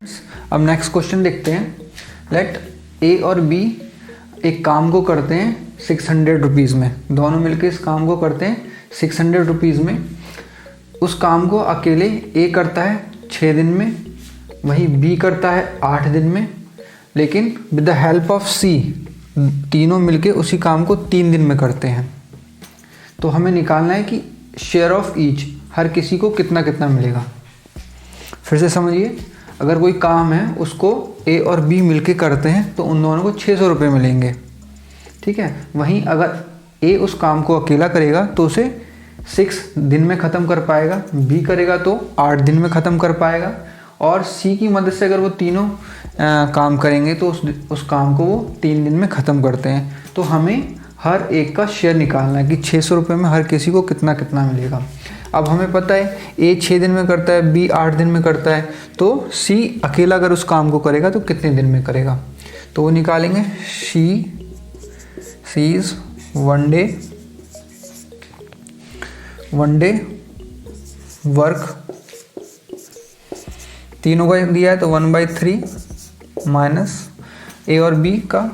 अब next question देखते हैं। लेट ए और बी एक काम को करते हैं 600 रुपीज़ में, दोनों मिलकर इस काम को करते हैं 600 रुपीज़ में। उस काम को अकेले ए करता है 6 दिन में, वहीं बी करता है 8 दिन में, लेकिन विद द हेल्प ऑफ सी तीनों मिलके उसी काम को 3 दिन में करते हैं। तो हमें निकालना है कि शेयर ऑफ ईच, हर किसी को कितना कितना मिलेगा। फिर से समझिए, अगर कोई काम है उसको ए और बी मिलके करते हैं तो उन दोनों को 600 रुपये मिलेंगे, ठीक है। वहीं अगर ए उस काम को अकेला करेगा तो उसे 6 दिन में ख़त्म कर पाएगा, बी करेगा तो 8 दिन में ख़त्म कर पाएगा, और सी की मदद से अगर वो तीनों काम करेंगे तो उस काम को वो 3 दिन में ख़त्म करते हैं। तो हमें हर एक का शेयर निकालना है कि 600 रुपये में हर किसी को कितना कितना मिलेगा। अब हमें पता है ए 6 दिन में करता है, बी 8 दिन में करता है, तो सी अकेला अगर उस काम को करेगा तो कितने दिन में करेगा। तो वो निकालेंगे सी इज़ वन डे वर्क, तीनों का दिया है तो 1/3 माइनस ए और बी का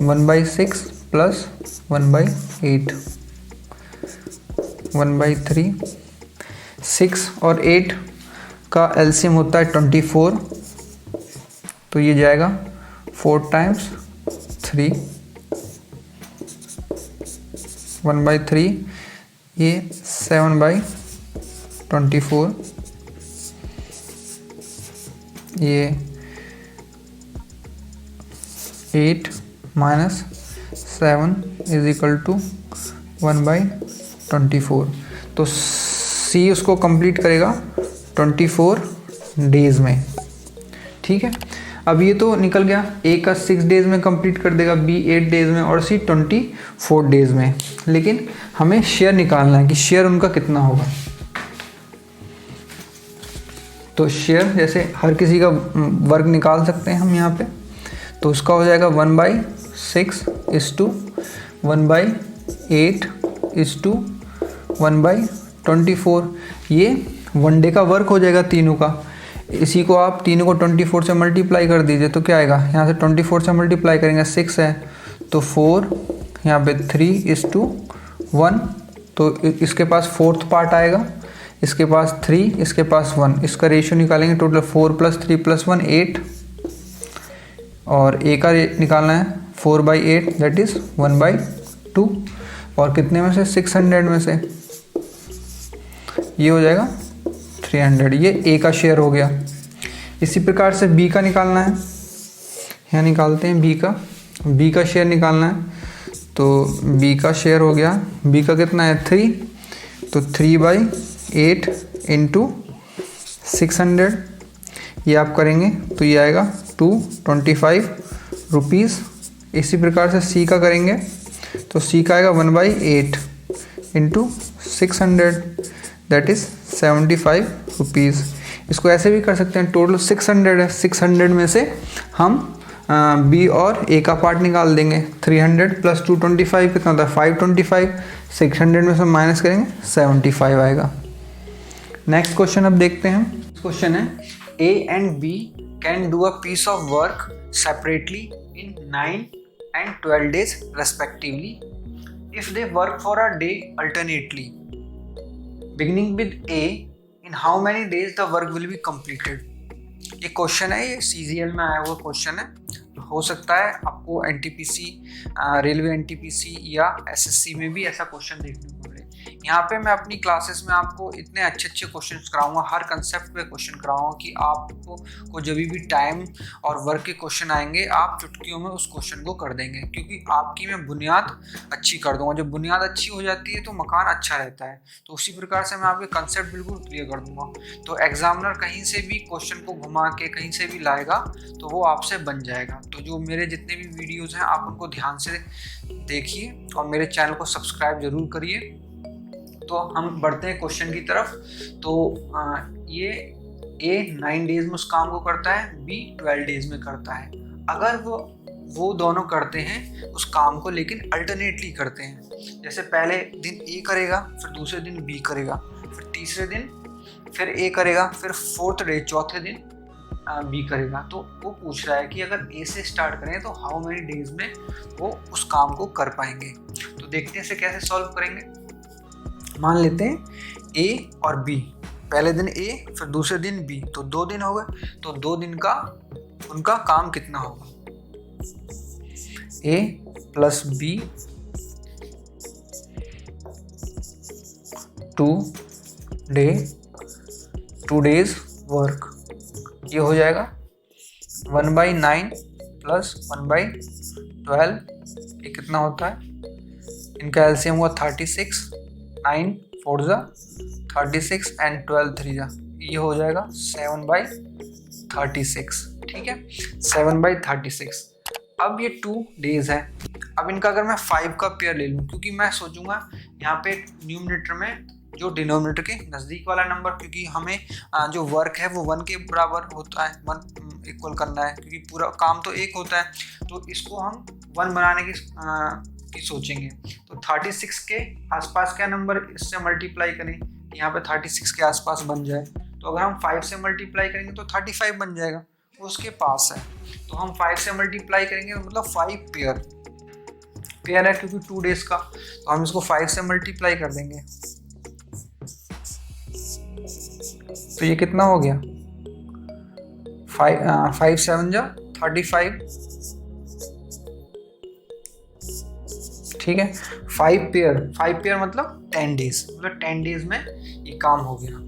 1/6 प्लस 1/8, 1/3। 6 और 8 का एलसीएम होता है 24, तो ये जाएगा 4 टाइम्स 3, 1/3, ये 7/24, ये 8 माइनस 7 इज इक्वल टू 1/24। तो सी उसको कंप्लीट करेगा 24 डेज़ में, ठीक है। अब ये तो निकल गया, ए का 6 डेज़ में कंप्लीट कर देगा, बी 8 डेज़ में और सी 24 डेज़ में। लेकिन हमें शेयर निकालना है कि शेयर उनका कितना होगा। तो शेयर जैसे हर किसी का वर्क निकाल सकते हैं हम यहाँ पे, तो उसका हो जाएगा 1/6 इज़ टू 1/8 इज़ टू 1/24। ये 1 डे का वर्क हो जाएगा तीनों का। इसी को आप तीनों को 24 से मल्टीप्लाई कर दीजिए तो क्या आएगा, यहाँ से 24 से मल्टीप्लाई करेंगे 6 है तो 4, यहाँ पे 3 इज़ टू 1, तो इसके पास 4th पार्ट आएगा, इसके पास 3, इसके पास 1, इसका रेशियो निकालेंगे टोटल 4 + 3 + 1 8, और ए का निकालना है 4/8 दैट इज़ 1/2, और कितने में से 600 में से ये हो जाएगा 300, ये ए का शेयर हो गया। इसी प्रकार से बी का निकालना है, यहाँ निकालते हैं बी का शेयर निकालना है। तो बी का शेयर हो गया, बी का कितना है 3, तो 3/8 इंटू 600 ये आप करेंगे तो ये आएगा 225 रुपीज़। इसी प्रकार से सी का करेंगे तो सी का आएगा 1/8 इंटू 600 दैट इज़ 75 रुपीज़। इसको ऐसे भी कर सकते हैं, टोटल 600 है, 600 में से हम बी और ए का पार्ट निकाल देंगे। 300 + 225 कितना होता है 525, 600 में से माइनस करेंगे 75 आएगा। नेक्स्ट क्वेश्चन अब देखते हैं। क्वेश्चन है A and B can do a piece of work separately in 9 and 12 days respectively if they work for a day alternately beginning with A, in how many days the work will be completed। ये question है, ये CGL में आया हुआ question है। हो सकता है आपको NTPC, रेलवे NTPC या SSC में भी ऐसा क्वेश्चन देखने को मिले। यहाँ पे मैं अपनी क्लासेस में आपको इतने अच्छे अच्छे क्वेश्चंस कराऊंगा, हर कंसेप्ट पे क्वेश्चन कराऊंगा कि आपको जब भी टाइम और वर्क के क्वेश्चन आएंगे आप चुटकियों में उस क्वेश्चन को कर देंगे, क्योंकि आपकी मैं बुनियाद अच्छी कर दूंगा। जब बुनियाद अच्छी हो जाती है तो मकान अच्छा रहता है। तो उसी प्रकार से मैं आपके कंसेप्ट बिल्कुल क्लियर कर दूंगा। तो एग्जामिनर कहीं से भी क्वेश्चन को घुमा के कहीं से भी लाएगा तो वो आपसे बन जाएगा। तो जो मेरे जितने भी वीडियोज़ हैं आप उनको ध्यान से देखिए और मेरे चैनल को सब्सक्राइब जरूर करिए। तो हम बढ़ते हैं क्वेश्चन की तरफ। तो ये ए 9 डेज में उस काम को करता है, बी 12 डेज में करता है। अगर वो दोनों करते हैं उस काम को लेकिन अल्टरनेटली करते हैं, जैसे पहले दिन ए करेगा, फिर दूसरे दिन बी करेगा, फिर तीसरे दिन फिर ए करेगा, फिर 4th डे चौथे दिन बी करेगा। तो वो पूछ रहा है कि अगर ए से स्टार्ट करें तो हाउ मेनी डेज में वो उस काम को कर पाएंगे। तो देखते हैं इसे कैसे सॉल्व करेंगे। मान लेते हैं ए और बी, पहले दिन ए फिर दूसरे दिन बी, तो 2 दिन हो गए। तो 2 दिन का उनका काम कितना होगा, ए प्लस बी 2 डेज वर्क, ये हो जाएगा 1/9 प्लस 1/12, ये कितना होता है, इनका एलसीएम हुआ 36, 9 4 जा 36 एंड 12 3 जा, ये हो जाएगा 7/36। ठीक है, 7/36। अब ये 2 डेज है। अब इनका अगर मैं 5 का पेयर ले लूँ, क्योंकि मैं सोचूंगा यहाँ पे न्यूमरेटर में जो डिनोमिनेटर के नज़दीक वाला नंबर, क्योंकि हमें जो वर्क है वो 1 के बराबर होता है, 1 इक्वल करना है, क्योंकि पूरा काम तो एक होता है। तो इसको हम 1 बनाने की सोचेंगे। तो 36 के आसपास क्या नंबर इससे मल्टीप्लाई करें, यहाँ पे 36 के आसपास बन जाए। तो अगर हम 5 से मल्टीप्लाई करेंगे तो 35 बन जाएगा, वो उसके पास है। तो हम 5 से मल्टीप्लाई करेंगे मतलब 5 पेयर है, क्योंकि 2 डेज का, तो हम इसको 5 से मल्टीप्लाई कर देंगे। तो ये कितना हो गया, 5 7 जा 35। ठीक है, 5 पेयर मतलब 10 डेज, मतलब 10 डेज में ये काम हो गया,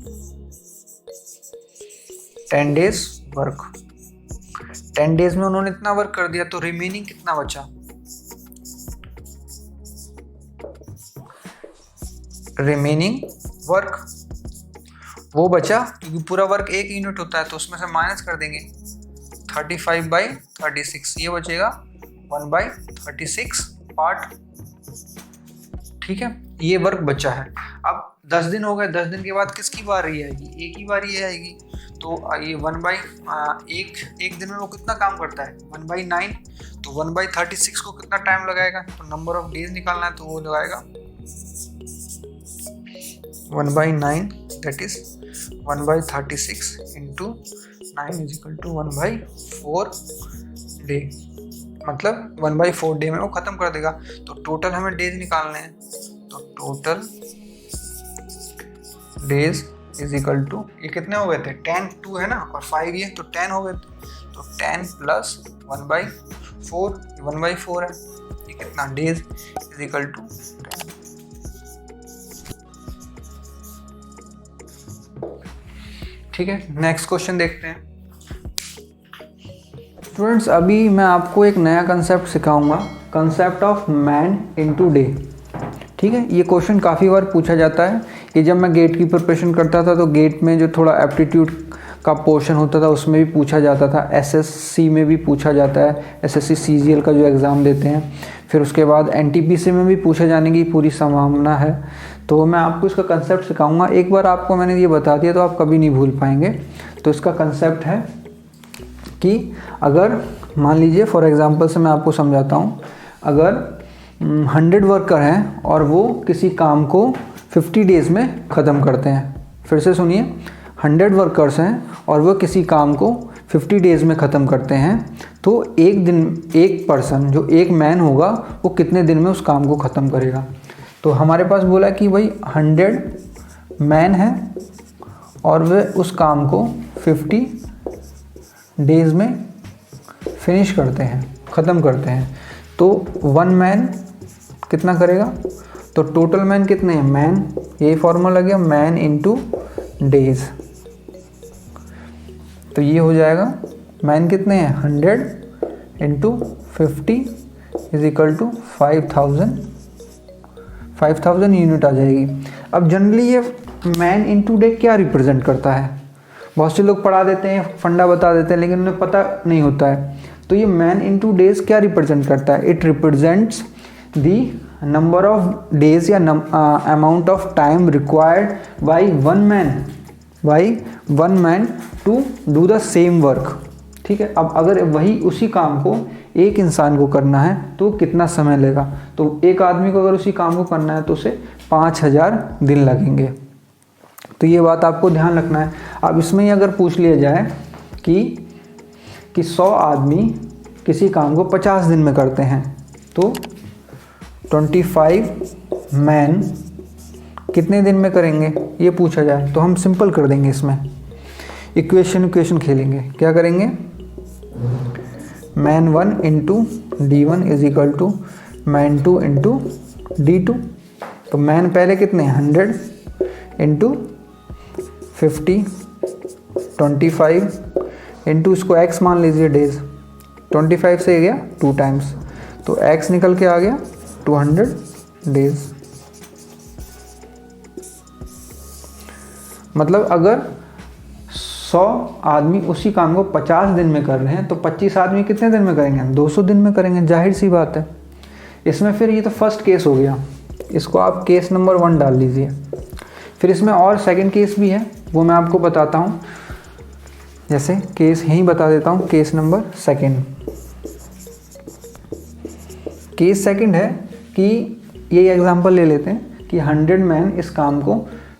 10 डेज वर्क। 10 डेज में उन्होंने इतना वर्क कर दिया, तो रिमेनिंग कितना बचा, रिमेनिंग वर्क वो बचा, क्योंकि पूरा वर्क 1 यूनिट होता है, तो उसमें से माइनस कर देंगे 35/36, ये बचेगा 1/36 पार्ट। ठीक है, ये वर्क बचा है। अब 10 दिन हो गए, 10 दिन के बाद किसकी बारी आएगी, ए की बारी आएगी। तो ये 1 दिन में वो कितना काम करता है, 1/9, तो 1/36 को कितना टाइम लगाएगा, तो नंबर ऑफ डेज निकालना है, तो वो लगाएगा 1/9, that is 1/36 into 9 is equal to 1/4 day, मतलब 1/4 डे में वो खत्म कर देगा। तो टोटल हमें डेज निकालने हैं, तो total days is equal to, ये कितने हो गए थे, 10 2 है ना, और 5 ये, तो 10 हो गए थे। तो 10 प्लस 1/4, 1/4 है, ये कितना, डेज इज इक्वल टू 10। ठीक है, नेक्स्ट क्वेश्चन देखते हैं। स्टूडेंट्स, अभी मैं आपको एक नया कंसेप्ट सिखाऊंगा, concept of man into day. ठीक है, ये क्वेश्चन काफ़ी बार पूछा जाता है कि जब मैं गेट की प्रिपरेशन करता था तो गेट में जो थोड़ा एप्टीट्यूड का पोर्शन होता था उसमें भी पूछा जाता था, एसएससी में भी पूछा जाता है, एसएससी सीजीएल का जो एग्ज़ाम देते हैं, फिर उसके बाद एनटीपीसी में भी पूछा जाने की पूरी संभावना है। तो मैं आपको इसका कंसेप्ट सिखाऊंगा। एक बार आपको मैंने ये बता दिया तो आप कभी नहीं भूल पाएंगे। तो इसका कंसेप्ट है कि अगर मान लीजिए फॉर एग्जांपल से मैं आपको समझाता हूँ, अगर 100 वर्कर हैं और वो किसी काम को 50 डेज़ में ख़त्म करते हैं, फिर से सुनिए, 100 वर्कर्स हैं और वो किसी काम को 50 डेज़ में ख़त्म करते हैं, तो एक पर्सन जो एक मैन होगा वो कितने दिन में उस काम को ख़त्म करेगा। तो हमारे पास बोला कि भाई 100 मैन हैं और वे उस काम को 50 डेज़ में फिनिश करते हैं, ख़त्म करते हैं। तो 1 मैन कितना करेगा, तो टोटल मैन कितने हैं, मैन, यही फॉर्मूला लग गया, मैन इनटू डेज। तो ये हो जाएगा मैन कितने हैं, 100 into 50 is equal to 5000 unit आ जाएगी। अब जनरली ये मैन इनटू डे क्या रिप्रेजेंट करता है, बहुत से लोग पढ़ा देते हैं, फंडा बता देते हैं, लेकिन उन्हें पता नहीं होता है। तो ये मैन इनटू डेज क्या रिप्रेजेंट करता है, it represents the number of days या amount of time required by one man to do the same work. ठीक है, अब अगर वही उसी काम को एक इंसान को करना है तो कितना समय लेगा, तो एक आदमी को अगर उसी काम को करना है तो उसे 5000 दिन लगेंगे। तो ये बात आपको ध्यान रखना है। अब इसमें ही अगर पूछ लिया जाए कि कि 100 आदमी किसी काम को 50 दिन में करते हैं, तो 25 मैन कितने दिन में करेंगे ये पूछा जाए तो हम सिंपल कर देंगे, इसमें इक्वेशन खेलेंगे। क्या करेंगे, man 1 into D1 is equal to man 2 into D2। तो मैन पहले कितने 100 इंटू 50 25 इंटू इसको x मान लीजिए डेज, 25 से गया 2 टाइम्स, तो x निकल के आ गया 200 डेज। मतलब अगर 100 आदमी उसी काम को 50 दिन में कर रहे हैं तो 25 आदमी कितने दिन में करेंगे, 200 दिन में करेंगे, जाहिर सी बात है। इसमें फिर ये तो फर्स्ट केस हो गया, इसको आप केस नंबर 1 डाल लीजिए। फिर इसमें और सेकंड केस भी है, वो मैं आपको बताता हूँ। जैसे केस यहीं बता देता हूँ, केस नंबर 2। केस सेकंड है कि ये एग्जांपल ले लेते हैं कि 100 मैन इस काम को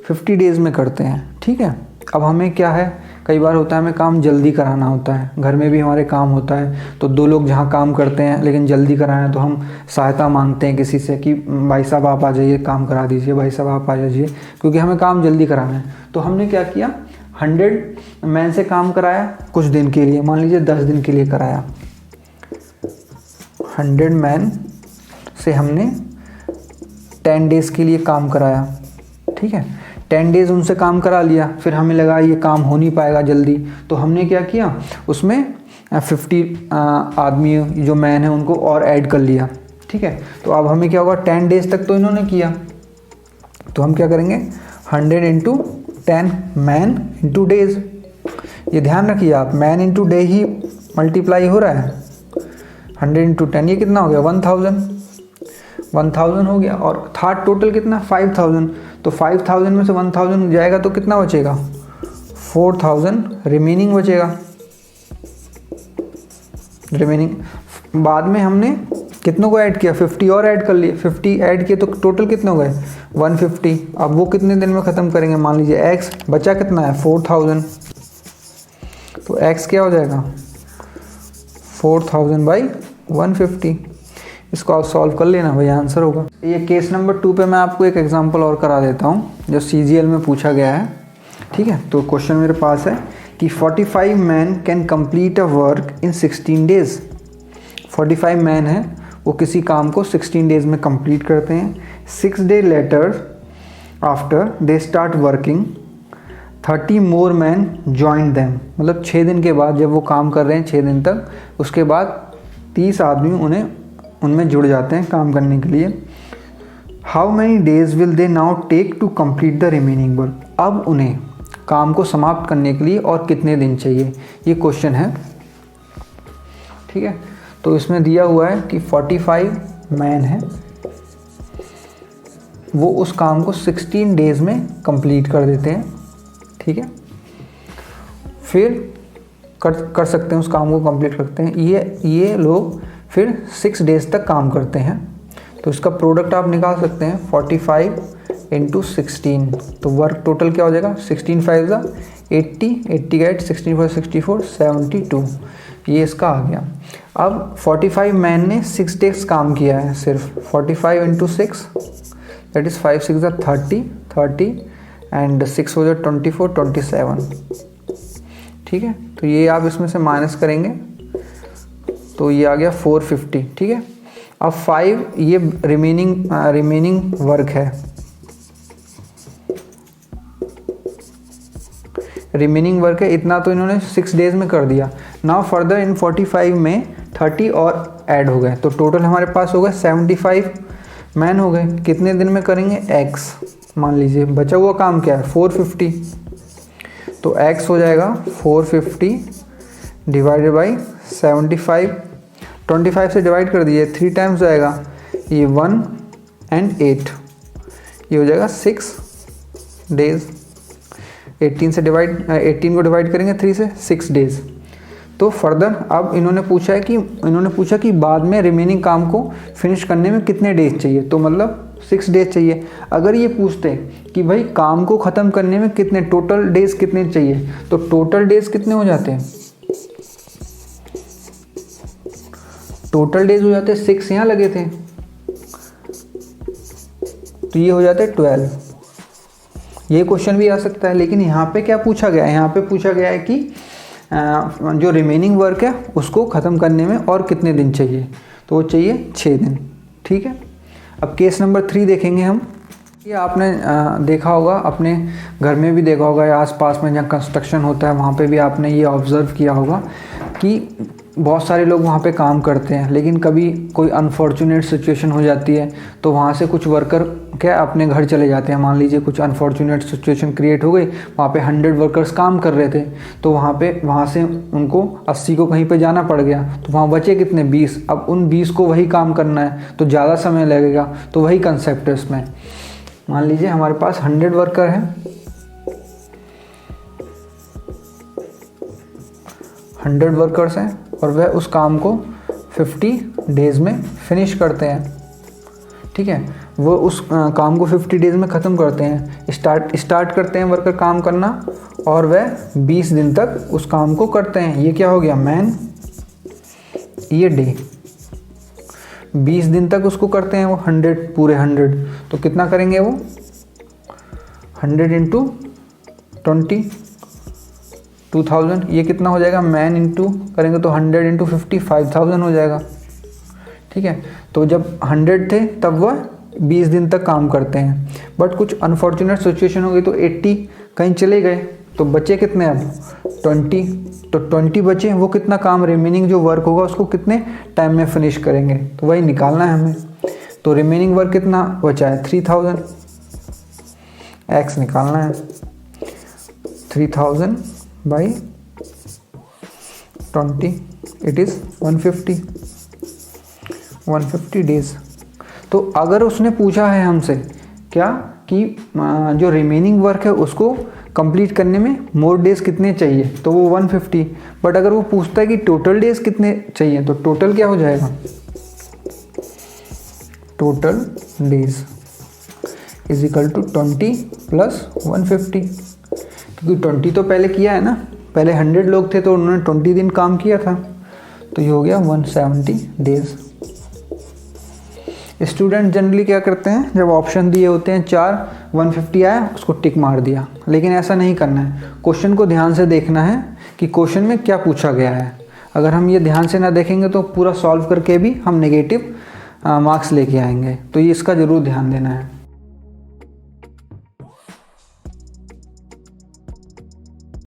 50 डेज़ में करते हैं, ठीक है। अब हमें क्या है, कई बार होता है हमें काम जल्दी कराना होता है, घर में भी हमारे काम होता है, तो 2 लोग जहाँ काम करते हैं लेकिन जल्दी कराना है तो हम सहायता मांगते हैं किसी से कि भाई साहब आप आ जाइए काम करा दीजिए, भाई साहब आप आ जाइए, क्योंकि हमें काम जल्दी कराना है। तो हमने क्या किया, 100 मैन से काम कराया कुछ दिन के लिए, मान लीजिए 10 दिन के लिए कराया। 100 मैन से हमने 10 डेज़ के लिए काम कराया, ठीक है। 10 डेज़ उनसे काम करा लिया, फिर हमें लगा ये काम हो नहीं पाएगा जल्दी, तो हमने क्या किया, उसमें 50 आदमी जो मैन है उनको और ऐड कर लिया, ठीक है। तो अब हमें क्या होगा, 10 डेज़ तक तो इन्होंने किया, तो हम क्या करेंगे 100 इंटू 10 मैन इंटू डेज़। ये ध्यान रखिए आप, मैन इंटू डे ही मल्टीप्लाई हो रहा है। 100 इंटू 10 ये कितना हो गया, 1000 हो गया, और था टोटल कितना 5000। तो 5000 में से 1000 जाएगा तो कितना बचेगा, 4000 रिमेनिंग बचेगा। रिमेनिंग बाद में हमने कितनों को ऐड किया, 50 और ऐड कर लिए, 50 ऐड किए तो टोटल कितने हो गए 150। अब वो कितने दिन में ख़त्म करेंगे, मान लीजिए x बचा कितना है 4000, तो x क्या हो जाएगा 4000/150। इसको आप सॉल्व कर लेना भाई, आंसर होगा। ये केस नंबर 2 पे मैं आपको एक एग्जांपल और करा देता हूँ जो CGL में पूछा गया है, ठीक है। तो क्वेश्चन मेरे पास है कि 45 man can complete a work in 16 days. 45 man है, वो किसी काम को 16 डेज़ में कंप्लीट करते हैं। 6 day letter after they start working 30 more man join them. मतलब 6 दिन के बाद जब वो काम कर रहे हैं 6 दिन तक, उसके बाद 30 आदमी उनमें जुड़ जाते हैं काम करने के लिए। How many days will they now take to complete the remaining work. अब उन्हें काम को समाप्त करने के लिए और कितने दिन चाहिए, ये क्वेश्चन है, ठीक है। तो इसमें दिया हुआ है कि 45 मैन है, वो उस काम को 16 डेज़ में कंप्लीट कर देते हैं, ठीक है। फिर कर सकते हैं, उस काम को कंप्लीट करते हैं। ये लोग फिर 6 डेज़ तक काम करते हैं, तो इसका प्रोडक्ट आप निकाल सकते हैं 45 इंटू 16। तो वर्क टोटल क्या हो जाएगा, 16 5 80, 80 का 8, 16 4 64, 72, ये इसका आ गया। अब 45 मैन ने 6 डेज काम किया है सिर्फ, 45 इंटू 6 दैट इज़ 5 6 30 एंड 6 हो जाए 24 27, ठीक है। तो ये आप इसमें से माइनस करेंगे तो ये आ गया 450, ठीक है। अब 5 ये रिमेनिंग वर्क है, रिमेनिंग वर्क है, इतना तो इन्होंने 6 डेज में कर दिया। नाउ फर्दर इन 45 में 30 और ऐड हो गए, तो टोटल हमारे पास हो गए 75 मैन हो गए। कितने दिन में करेंगे, x मान लीजिए, बचा हुआ काम क्या है 450, तो x हो जाएगा 450 डिवाइडेड बाई 75, 25 से डिवाइड कर दिए, 3 टाइम्स जाएगा, ये 1 and 8, ये हो जाएगा 6 डेज। 18 को डिवाइड करेंगे 3 से, 6 डेज। तो फर्दर अब इन्होंने पूछा कि बाद में रिमेनिंग काम को फिनिश करने में कितने डेज चाहिए, तो मतलब 6 डेज चाहिए। अगर ये पूछते कि भाई काम को ख़त्म करने में कितने टोटल डेज कितने चाहिए, तो टोटल डेज कितने हो जाते हैं टोटल डेज हो जाते 6, यहाँ लगे थे तो ये हो जाते 12। ये क्वेश्चन भी आ सकता है, लेकिन यहाँ पे क्या पूछा गया है, यहाँ पे पूछा गया है कि जो रिमेनिंग वर्क है उसको ख़त्म करने में और कितने दिन चाहिए, तो वो चाहिए 6 दिन। ठीक है, अब केस नंबर 3 देखेंगे हम। ये आपने देखा होगा, अपने घर में भी देखा होगा या आसपास में जहाँ कंस्ट्रक्शन होता है वहाँ पे भी आपने ये ऑब्ज़र्व किया होगा कि बहुत सारे लोग वहाँ पे काम करते हैं, लेकिन कभी कोई अनफॉर्चुनेट सिचुएशन हो जाती है तो वहाँ से कुछ वर्कर क्या अपने घर चले जाते हैं। मान लीजिए कुछ अनफॉर्चुनेट सिचुएशन क्रिएट हो गई, वहाँ पे 100 वर्कर्स काम कर रहे थे, तो वहाँ से उनको 80 को कहीं पे जाना पड़ गया, तो वहाँ बचे कितने 20। अब उन 20 को वही काम करना है तो ज़्यादा समय लगेगा, तो वही कंसेप्ट है इसमें। मान लीजिए हमारे पास 100 वर्कर हैं, 100 वर्कर्स हैं और वह उस काम को 50 डेज़ में फिनिश करते हैं। ठीक है, वो उस काम को 50 डेज़ में ख़त्म करते हैं। स्टार्ट करते हैं वर्कर काम करना और वह 20 दिन तक उस काम को करते हैं। ये क्या हो गया मैन, ये डे। 20 दिन तक उसको करते हैं वो 100 पूरे 100, तो कितना करेंगे वो 100 इंटू 20 2000। ये कितना हो जाएगा मैन इंटू करेंगे तो 100 इंटू 50 5000 हो जाएगा। ठीक है, तो जब 100 थे तब वह 20 दिन तक काम करते हैं, बट कुछ अनफॉर्चुनेट सिचुएशन हो गई तो 80 कहीं चले गए, तो बचे कितने अब 20। तो 20 बचे, वो कितना काम रिमेनिंग जो वर्क होगा उसको कितने टाइम में फिनिश करेंगे, तो वही निकालना है हमें। तो रिमेनिंग वर्क कितना बचा है 3000, एक्स निकालना है 3000 बाई 20, इट इज़ 150 डेज। तो अगर उसने पूछा है हमसे क्या कि जो रिमेनिंग वर्क है उसको कंप्लीट करने में मोर डेज कितने चाहिए, तो वो 150। बट अगर वो पूछता है कि टोटल डेज कितने चाहिए, तो टोटल क्या हो जाएगा, total days is equal to 20 plus 150, क्योंकि 20 तो पहले किया है ना, पहले 100 लोग थे तो उन्होंने 20 दिन काम किया था, तो ये हो गया 170 डेज। स्टूडेंट जनरली क्या करते हैं, जब ऑप्शन दिए होते हैं 4 150 आया उसको टिक मार दिया, लेकिन ऐसा नहीं करना है। क्वेश्चन को ध्यान से देखना है कि क्वेश्चन में क्या पूछा गया है। अगर हम ये ध्यान से ना देखेंगे तो पूरा सॉल्व करके भी हम नेगेटिव मार्क्स लेके आएंगे, तो ये इसका ज़रूर ध्यान देना है।